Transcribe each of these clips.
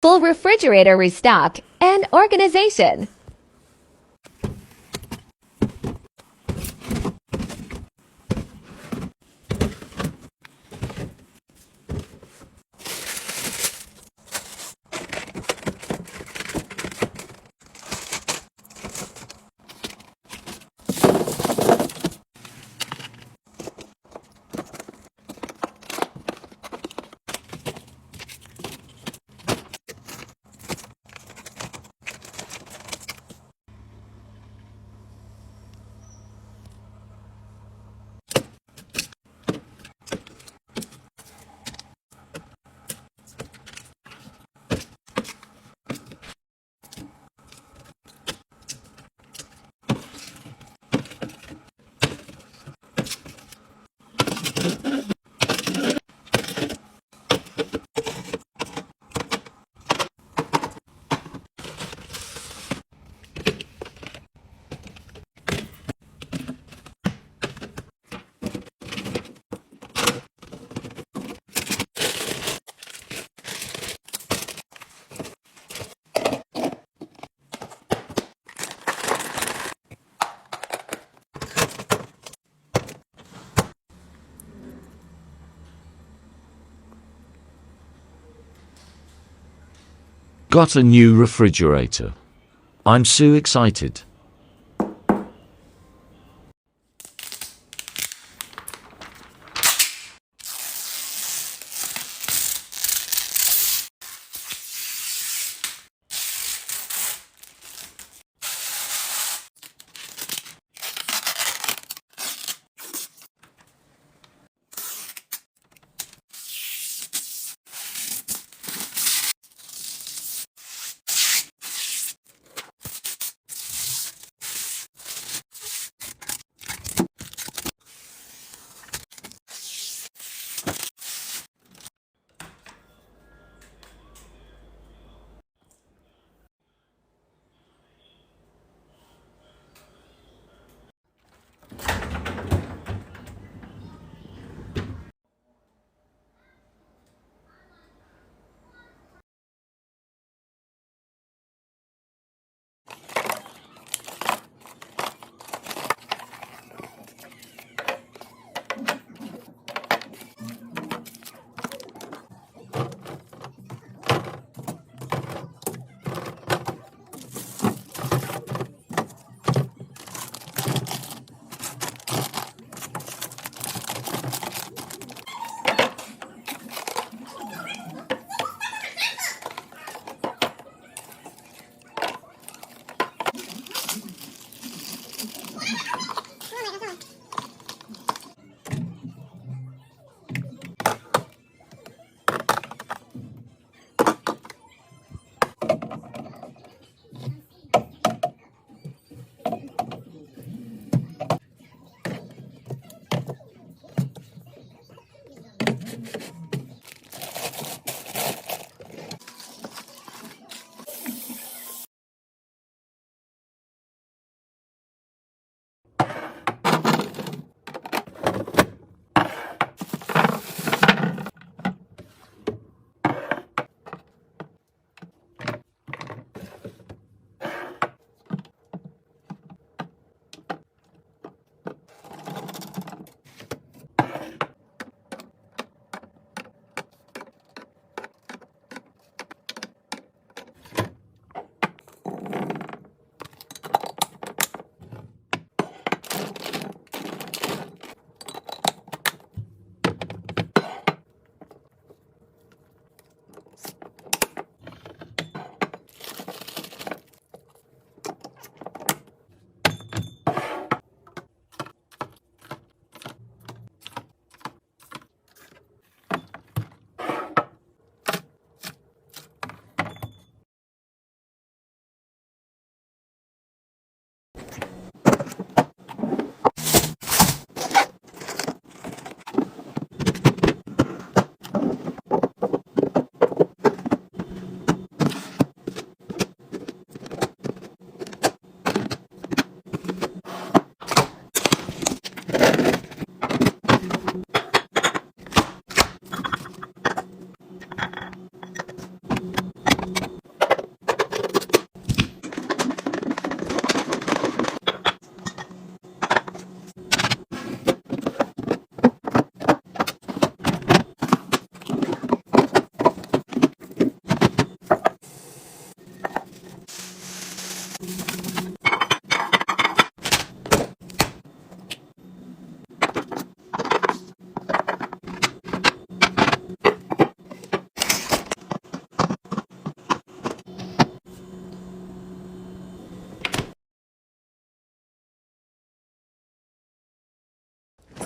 full refrigerator restock, and organization. Got a new refrigerator. I'm so excited.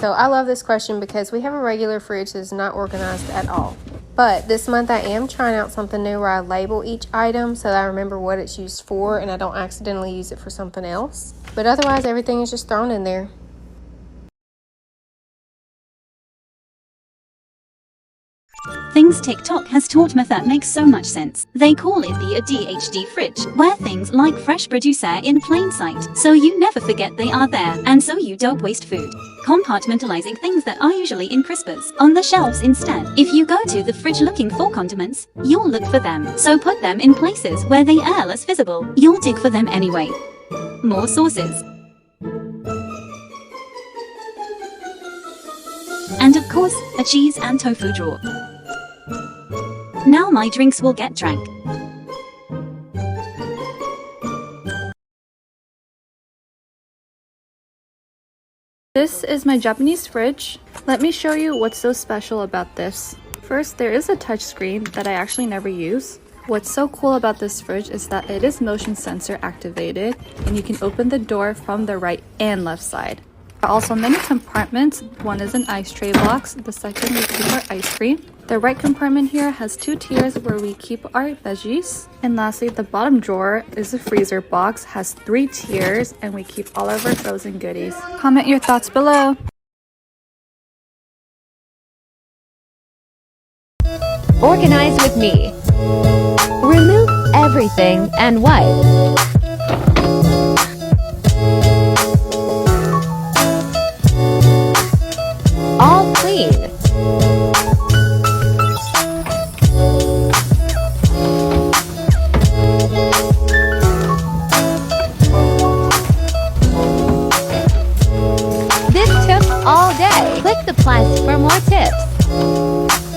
So I love this question because we have a regular fridge that's not organized at all. But this month I am trying out something new where I label each item so that I remember what it's used for and I don't accidentally use it for something else. But otherwise everything is just thrown in there. Things TikTok has taught me that makes so much sense. They call it the ADHD fridge, where things like fresh produce are in plain sight, so you never forget they are there, and so you don't waste food. Compartmentalizing things that are usually in crispers on the shelves instead. If you go to the fridge looking for condiments, you'll look for them, so put them in places where they are less visible. You'll dig for them anyway. More sauces. And of course, a cheese and tofu drawer. Now my drinks will get drank. This is my Japanese fridge. Let me show you what's so special about this. First, there is a touch screen that I actually never use. What's so cool about this fridge is that it is motion sensor activated and you can open the door from the right and left side. There are also many compartments. One is an ice tray box, the second we keep our ice cream. The right compartment here has 2 tiers where we keep our veggies. And lastly, the bottom drawer is a freezer box, has 3 tiers, and we keep all of our frozen goodies. Comment your thoughts below. Organize with me. Remove everything and wipe. All clean. This took all day. Click the plus for more tips.